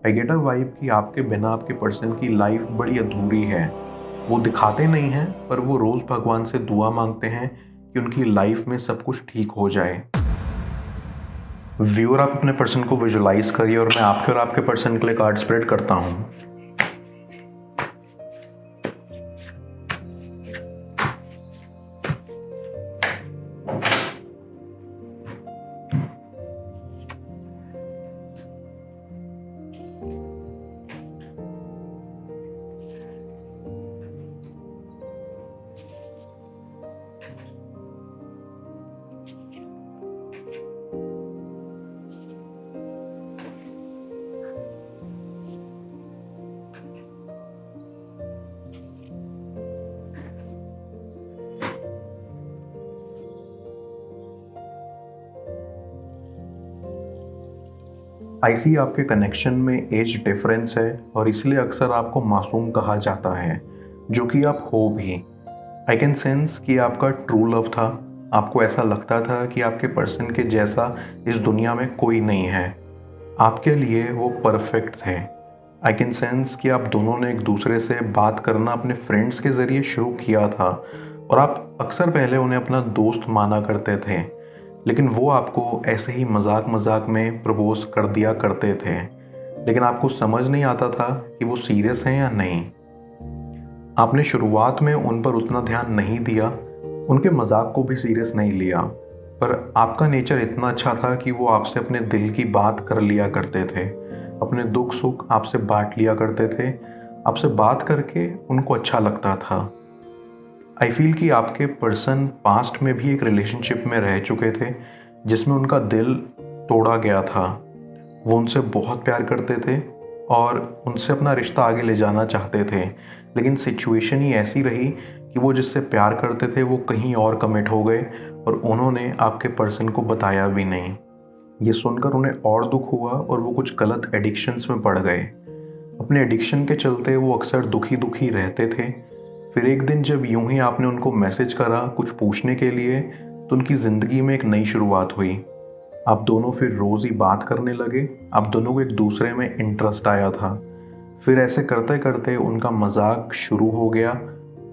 I get a vibe कि आपके बिना आपके पर्सन की लाइफ बड़ी अधूरी है। वो दिखाते नहीं हैं पर वो रोज़ भगवान से दुआ मांगते हैं कि उनकी लाइफ में सब कुछ ठीक हो जाए। व्यूअर, आप अपने पर्सन को विजुलाइज करिए और मैं आपके और आपके पर्सन के लिए कार्ड स्प्रेड करता हूँ। आई सी आपके कनेक्शन में एज डिफरेंस है और इसलिए अक्सर आपको मासूम कहा जाता है, जो कि आप हो भी। आई कैन सेंस कि आपका ट्रू लव था। आपको ऐसा लगता था कि आपके पर्सन के जैसा इस दुनिया में कोई नहीं है। आपके लिए वो परफेक्ट थे। आई कैन सेंस कि आप दोनों ने एक दूसरे से बात करना अपने फ्रेंड्स के ज़रिए शुरू किया था और आप अक्सर पहले उन्हें अपना दोस्त माना करते थे, लेकिन वो आपको ऐसे ही मजाक मजाक में प्रपोज कर दिया करते थे। लेकिन आपको समझ नहीं आता था कि वो सीरियस हैं या नहीं। आपने शुरुआत में उन पर उतना ध्यान नहीं दिया, उनके मजाक को भी सीरियस नहीं लिया, पर आपका नेचर इतना अच्छा था कि वो आपसे अपने दिल की बात कर लिया करते थे। अपने दुख सुख आपसे बांट लिया करते थे। आपसे बात करके उनको अच्छा लगता था। आई फील कि आपके पर्सन पास्ट में भी एक रिलेशनशिप में रह चुके थे जिसमें उनका दिल तोड़ा गया था। वो उनसे बहुत प्यार करते थे और उनसे अपना रिश्ता आगे ले जाना चाहते थे, लेकिन सिचुएशन ही ऐसी रही कि वो जिससे प्यार करते थे वो कहीं और कमिट हो गए और उन्होंने आपके पर्सन को बताया भी नहीं। ये सुनकर उन्हें और दुख हुआ और वो कुछ गलत एडिक्शंस में पड़ गए। अपने एडिक्शन के चलते वो अक्सर दुखी दुखी रहते थे। फिर एक दिन जब यूं ही आपने उनको मैसेज करा कुछ पूछने के लिए, तो उनकी ज़िंदगी में एक नई शुरुआत हुई। आप दोनों फिर रोज़ ही बात करने लगे। आप दोनों को एक दूसरे में इंटरेस्ट आया था। फिर ऐसे करते करते उनका मजाक शुरू हो गया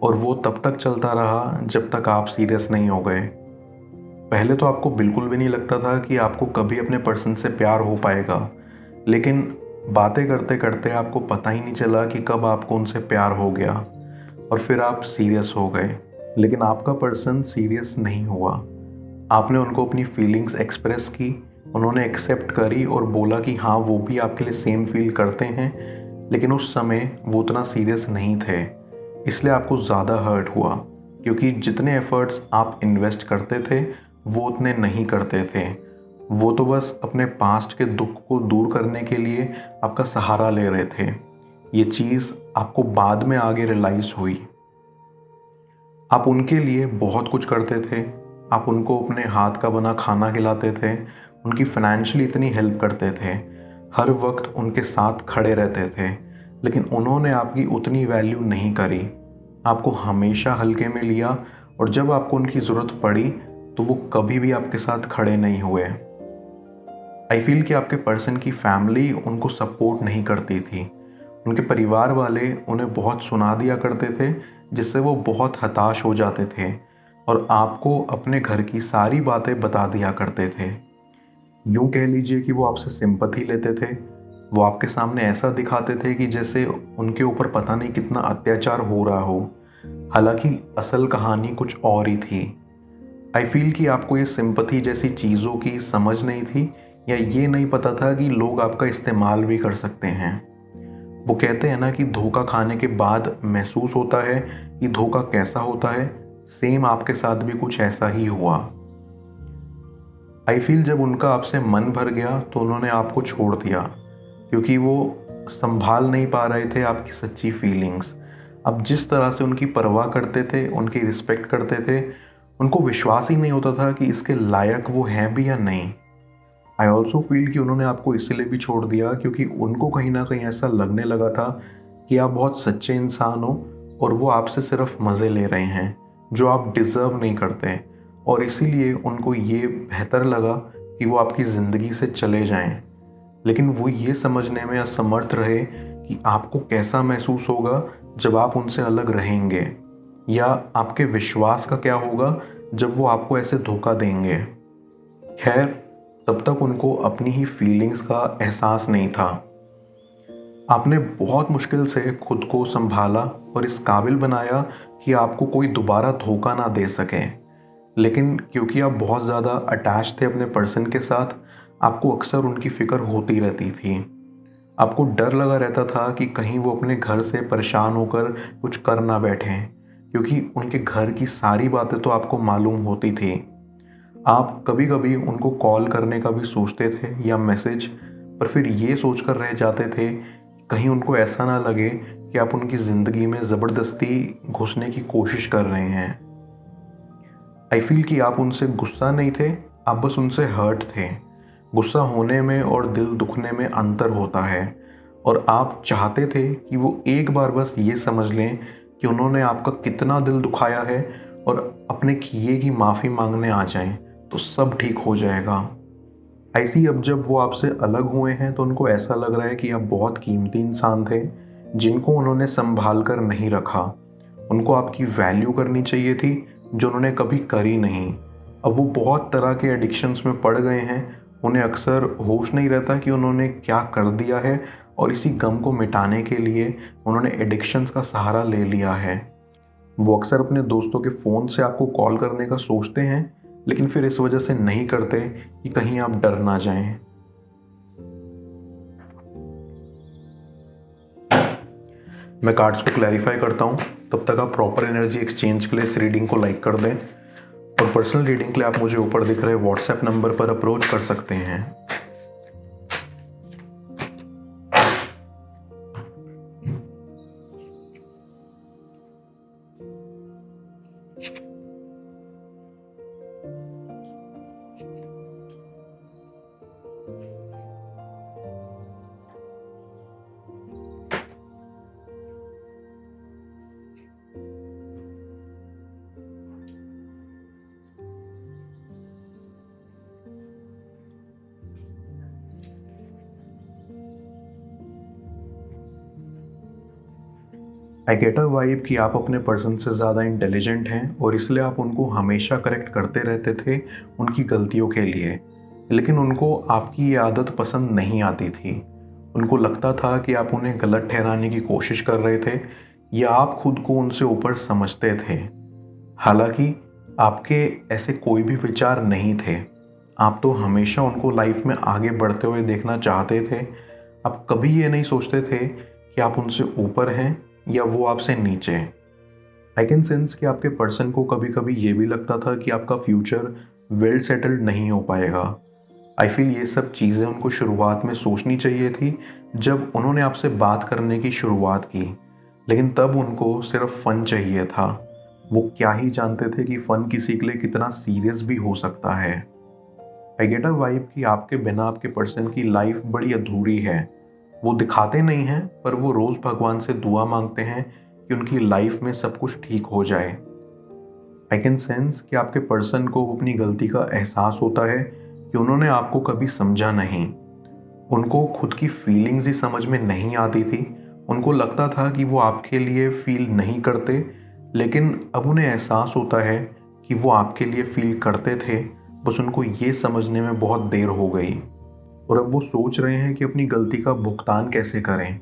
और वो तब तक चलता रहा जब तक आप सीरियस नहीं हो गए। पहले तो आपको बिल्कुल भी नहीं लगता था कि आपको कभी अपने पर्सन से प्यार हो पाएगा, लेकिन बातें करते करते आपको पता ही नहीं चला कि कब आपको उनसे प्यार हो गया और फिर आप सीरियस हो गए। लेकिन आपका पर्सन सीरियस नहीं हुआ। आपने उनको अपनी फीलिंग्स एक्सप्रेस की, उन्होंने एक्सेप्ट करी और बोला कि हाँ वो भी आपके लिए सेम फील करते हैं, लेकिन उस समय वो उतना सीरियस नहीं थे। इसलिए आपको ज़्यादा हर्ट हुआ, क्योंकि जितने एफर्ट्स आप इन्वेस्ट करते थे वो उतने नहीं करते थे। वो तो बस अपने पास्ट के दुख को दूर करने के लिए आपका सहारा ले रहे थे। ये चीज़ आपको बाद में आगे रियलाइज़ हुई। आप उनके लिए बहुत कुछ करते थे। आप उनको अपने हाथ का बना खाना खिलाते थे, उनकी फाइनेंशियली इतनी हेल्प करते थे, हर वक्त उनके साथ खड़े रहते थे, लेकिन उन्होंने आपकी उतनी वैल्यू नहीं करी। आपको हमेशा हल्के में लिया और जब आपको उनकी ज़रूरत पड़ी तो वो कभी भी आपके साथ खड़े नहीं हुए। आई फील कि आपके पर्सन की फैमिली उनको सपोर्ट नहीं करती थी। उनके परिवार वाले उन्हें बहुत सुना दिया करते थे, जिससे वो बहुत हताश हो जाते थे और आपको अपने घर की सारी बातें बता दिया करते थे। यूँ कह लीजिए कि वो आपसे सिंपैथी लेते थे। वो आपके सामने ऐसा दिखाते थे कि जैसे उनके ऊपर पता नहीं कितना अत्याचार हो रहा हो, हालांकि असल कहानी कुछ और ही थी। आई फील कि आपको ये सिंपैथी जैसी चीज़ों की समझ नहीं थी, या ये नहीं पता था कि लोग आपका इस्तेमाल भी कर सकते हैं। वो कहते हैं ना कि धोखा खाने के बाद महसूस होता है कि धोखा कैसा होता है। सेम आपके साथ भी कुछ ऐसा ही हुआ। आई फील जब उनका आपसे मन भर गया तो उन्होंने आपको छोड़ दिया, क्योंकि वो संभाल नहीं पा रहे थे आपकी सच्ची फीलिंग्स। अब जिस तरह से उनकी परवाह करते थे, उनकी रिस्पेक्ट करते थे, उनको विश्वास ही नहीं होता था कि इसके लायक वो हैं भी या नहीं। आई ऑल्सो फील कि उन्होंने आपको इसलिए भी छोड़ दिया क्योंकि उनको कहीं ना कहीं ऐसा लगने लगा था कि आप बहुत सच्चे इंसान हो और वो आपसे सिर्फ मज़े ले रहे हैं जो आप डिज़र्व नहीं करते, और इसीलिए उनको ये बेहतर लगा कि वो आपकी ज़िंदगी से चले जाएं। लेकिन वो ये समझने में असमर्थ रहे कि आपको कैसा महसूस होगा जब आप उनसे अलग रहेंगे, या आपके विश्वास का क्या होगा जब वो आपको ऐसे धोखा देंगे। खैर, तब तक उनको अपनी ही फीलिंग्स का एहसास नहीं था। आपने बहुत मुश्किल से खुद को संभाला और इस काबिल बनाया कि आपको कोई दोबारा धोखा ना दे सके। लेकिन क्योंकि आप बहुत ज़्यादा अटैच थे अपने पर्सन के साथ, आपको अक्सर उनकी फ़िक्र होती रहती थी। आपको डर लगा रहता था कि कहीं वो अपने घर से परेशान होकर कुछ कर ना बैठें, क्योंकि उनके घर की सारी बातें तो आपको मालूम होती थी। आप कभी कभी उनको कॉल करने का भी सोचते थे या मैसेज, पर फिर ये सोचकर रह जाते थे कहीं उनको ऐसा ना लगे कि आप उनकी ज़िंदगी में ज़बरदस्ती घुसने की कोशिश कर रहे हैं। आई फील कि आप उनसे गुस्सा नहीं थे, आप बस उनसे हर्ट थे। गुस्सा होने में और दिल दुखने में अंतर होता है, और आप चाहते थे कि वो एक बार बस ये समझ लें कि उन्होंने आपका कितना दिल दुखाया है और अपने किए की माफ़ी मांगने आ जाएं, तो सब ठीक हो जाएगा। ऐसी अब जब वो आपसे अलग हुए हैं तो उनको ऐसा लग रहा है कि आप बहुत कीमती इंसान थे जिनको उन्होंने संभाल कर नहीं रखा। उनको आपकी वैल्यू करनी चाहिए थी, जो उन्होंने कभी करी नहीं। अब वो बहुत तरह के एडिक्शंस में पड़ गए हैं, उन्हें अक्सर होश नहीं रहता कि उन्होंने क्या कर दिया है, और इसी गम को मिटाने के लिए उन्होंने एडिक्शंस का सहारा ले लिया है। वो अक्सर अपने दोस्तों के फ़ोन से आपको कॉल करने का सोचते हैं, लेकिन फिर इस वजह से नहीं करते कि कहीं आप डर ना जाएं। मैं कार्ड्स को क्लैरिफाई करता हूं, तब तक आप प्रॉपर एनर्जी एक्सचेंज के लिए इस रीडिंग को लाइक कर दें, और पर्सनल रीडिंग के लिए आप मुझे ऊपर दिख रहे व्हाट्सएप नंबर पर अप्रोच कर सकते हैं। आई गेट अ वाइब कि आप अपने पर्सन से ज़्यादा इंटेलिजेंट हैं, और इसलिए आप उनको हमेशा करेक्ट करते रहते थे उनकी गलतियों के लिए। लेकिन उनको आपकी ये आदत पसंद नहीं आती थी। उनको लगता था कि आप उन्हें गलत ठहराने की कोशिश कर रहे थे, या आप खुद को उनसे ऊपर समझते थे। हालांकि आपके ऐसे कोई भी विचार नहीं थे। आप तो हमेशा उनको लाइफ में आगे बढ़ते हुए देखना चाहते थे। आप कभी ये नहीं सोचते थे कि आप उनसे ऊपर हैं या वो आपसे नीचे। आई कैन सेंस कि आपके पर्सन को कभी कभी ये भी लगता था कि आपका फ्यूचर वेल सेटल्ड नहीं हो पाएगा। आई फील ये सब चीज़ें उनको शुरुआत में सोचनी चाहिए थी जब उन्होंने आपसे बात करने की शुरुआत की, लेकिन तब उनको सिर्फ फ़न चाहिए था। वो क्या ही जानते थे कि फ़न किसी के लिए कितना सीरियस भी हो सकता है। आई गेट अ वाइब कि आपके बिना आपके पर्सन की लाइफ बड़ी अधूरी है। वो दिखाते नहीं हैं, पर वो रोज़ भगवान से दुआ मांगते हैं कि उनकी लाइफ में सब कुछ ठीक हो जाए। आई कैन सेंस कि आपके पर्सन को अपनी गलती का एहसास होता है कि उन्होंने आपको कभी समझा नहीं। उनको खुद की फीलिंग्स ही समझ में नहीं आती थी। उनको लगता था कि वो आपके लिए फील नहीं करते, लेकिन अब उन्हें एहसास होता है कि वो आपके लिए फील करते थे, बस उनको ये समझने में बहुत देर हो गई। और अब वो सोच रहे हैं कि अपनी गलती का भुगतान कैसे करें,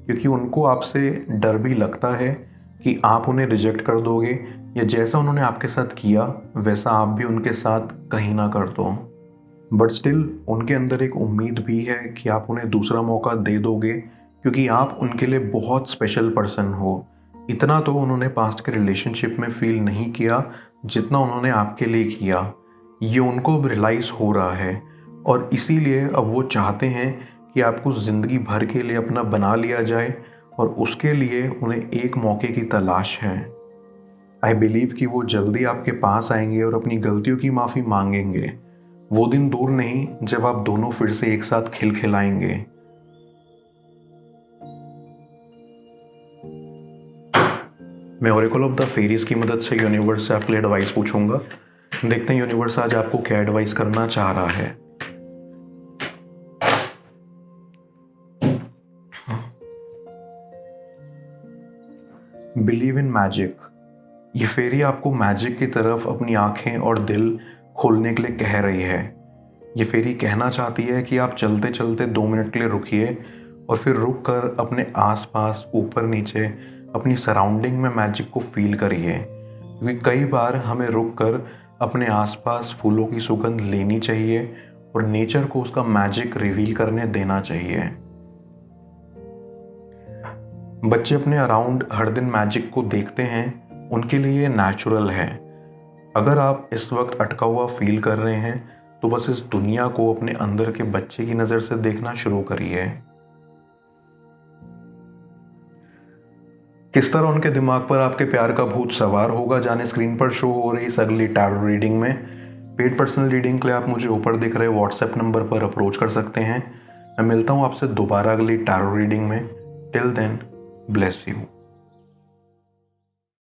क्योंकि उनको आपसे डर भी लगता है कि आप उन्हें रिजेक्ट कर दोगे, या जैसा उन्होंने आपके साथ किया वैसा आप भी उनके साथ कहीं ना कर दो। बट स्टिल उनके अंदर एक उम्मीद भी है कि आप उन्हें दूसरा मौका दे दोगे, क्योंकि आप उनके लिए बहुत स्पेशल पर्सन हो। इतना तो उन्होंने पास्ट के रिलेशनशिप में फील नहीं किया जितना उन्होंने आपके लिए किया। ये उनको अब रियलाइज़ हो रहा है, और इसीलिए अब वो चाहते हैं कि आपको ज़िंदगी भर के लिए अपना बना लिया जाए, और उसके लिए उन्हें एक मौके की तलाश है। आई बिलीव कि वो जल्दी आपके पास आएंगे और अपनी गलतियों की माफ़ी मांगेंगे। वो दिन दूर नहीं जब आप दोनों फिर से एक साथ खिलखिलाएंगे। मैं ओरेकल ऑफ द फेरीज की मदद से यूनिवर्स से आपके लिए एडवाइस पूछूंगा। देखते हैं यूनिवर्स आज आपको क्या एडवाइस करना चाह रहा है। Believe in magic. ये फेरी आपको मैजिक की तरफ अपनी आंखें और दिल खोलने के लिए कह रही है। ये फेरी कहना चाहती है कि आप चलते चलते 2 मिनट के लिए रुकिए और फिर रुक कर अपने आसपास, ऊपर नीचे, अपनी सराउंडिंग में मैजिक को फील करिए। क्योंकि कई बार हमें रुक कर अपने आसपास फूलों की सुगंध लेनी चाहिए और नेचर को उसका मैजिक रिवील करने देना चाहिए। बच्चे अपने अराउंड हर दिन मैजिक को देखते हैं, उनके लिए ये नेचुरल है। अगर आप इस वक्त अटका हुआ फील कर रहे हैं तो बस इस दुनिया को अपने अंदर के बच्चे की नज़र से देखना शुरू करिए। किस तरह उनके दिमाग पर आपके प्यार का भूत सवार होगा, जाने स्क्रीन पर शो हो रही इस अगली टैरो रीडिंग में। पेड पर्सनल रीडिंग के लिए आप मुझे ऊपर दिख रहे व्हाट्सएप नंबर पर अप्रोच कर सकते हैं। मैं मिलता हूँ आपसे दोबारा अगली टैरो रीडिंग में। Till then, bless you.